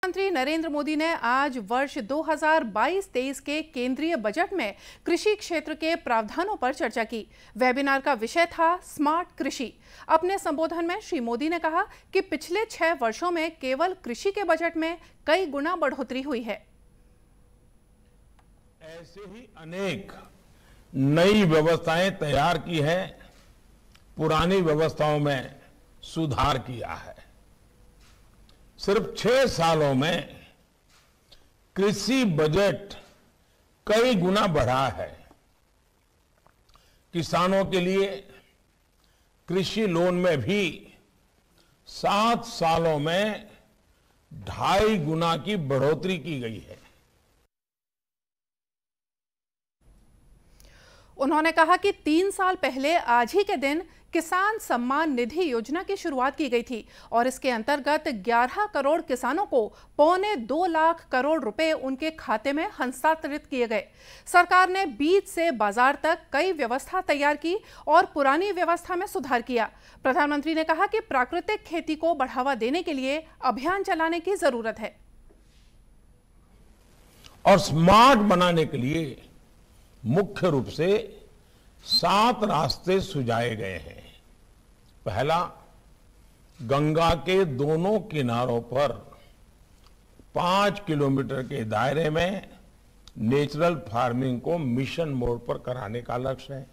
प्रधानमंत्री नरेंद्र मोदी ने आज वर्ष 2022-23 के केंद्रीय बजट में कृषि क्षेत्र के प्रावधानों पर चर्चा की। वेबिनार का विषय था स्मार्ट कृषि। अपने संबोधन में श्री मोदी ने कहा कि पिछले 6 वर्षों में केवल कृषि के बजट में कई गुना बढ़ोतरी हुई है। ऐसे ही अनेक नई व्यवस्थाएं तैयार की है, पुरानी व्यवस्थाओं में सुधार किया है। सिर्फ 6 सालों में कृषि बजट कई गुना बढ़ा है। किसानों के लिए कृषि लोन में भी 7 सालों में 2.5 गुना की बढ़ोतरी की गई है। उन्होंने कहा कि 3 साल पहले आज ही के दिन किसान सम्मान निधि योजना की शुरुआत की गई थी और इसके अंतर्गत 11 करोड़ किसानों को 2.25 लाख करोड़ रुपए उनके खाते में हस्तांतरित किए गए। सरकार ने बीज से बाजार तक कई व्यवस्था तैयार की और पुरानी व्यवस्था में सुधार किया। प्रधानमंत्री ने कहा कि प्राकृतिक खेती को बढ़ावा देने के लिए अभियान चलाने की जरूरत है और स्मार्ट बनाने के लिए मुख्य रूप से 7 रास्ते सुझाए गए हैं। पहला, गंगा के दोनों किनारों पर 5 किलोमीटर के दायरे में नेचुरल फार्मिंग को मिशन मोड पर कराने का लक्ष्य है।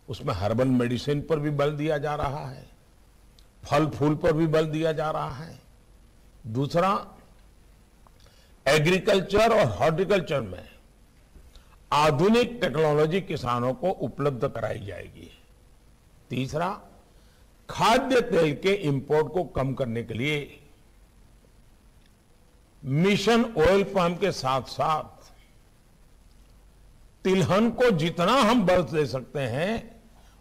उसमें हर्बल मेडिसिन पर भी बल दिया जा रहा है, फल फूल पर भी बल दिया जा रहा है। दूसरा, एग्रीकल्चर और हॉर्टिकल्चर में आधुनिक टेक्नोलॉजी किसानों को उपलब्ध कराई जाएगी। तीसरा, खाद्य तेल के इंपोर्ट को कम करने के लिए मिशन ऑयल पंप के साथ साथ तिलहन को जितना हम बल दे सकते हैं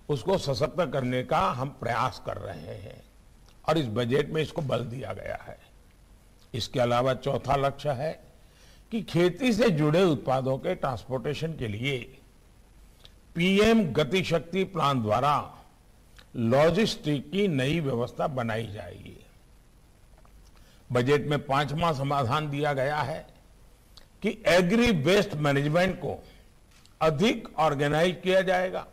उसको सशक्त करने का हम प्रयास कर रहे हैं और इस बजट में इसको बल दिया गया है। इसके अलावा चौथा लक्ष्य है कि खेती से जुड़े उत्पादों के ट्रांसपोर्टेशन के लिए पीएम गति शक्ति प्लान द्वारा लॉजिस्टिक की नई व्यवस्था बनाई जाएगी। बजट में 5वां समाधान दिया गया है कि एग्री वेस्ट मैनेजमेंट को अधिक ऑर्गेनाइज किया जाएगा।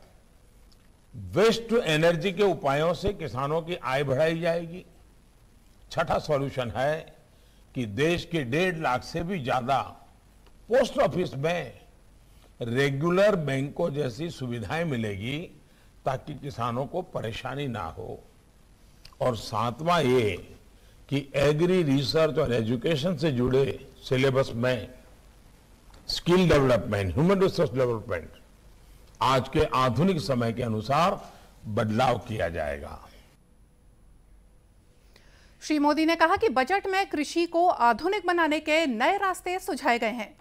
वेस्ट टू एनर्जी के उपायों से किसानों की आय बढ़ाई जाएगी। छठा सॉल्यूशन है कि देश के 1.5 लाख से भी ज्यादा पोस्ट ऑफिस में रेगुलर बैंकों जैसी सुविधाएं मिलेगी ताकि किसानों को परेशानी ना हो। और 7वां ये कि एग्री रिसर्च और एजुकेशन से जुड़े सिलेबस में skill development, human resource development आज के आधुनिक समय के अनुसार बदलाव किया जाएगा। श्री मोदी ने कहा कि बजट में कृषि को आधुनिक बनाने के नए रास्ते सुझाए गए हैं।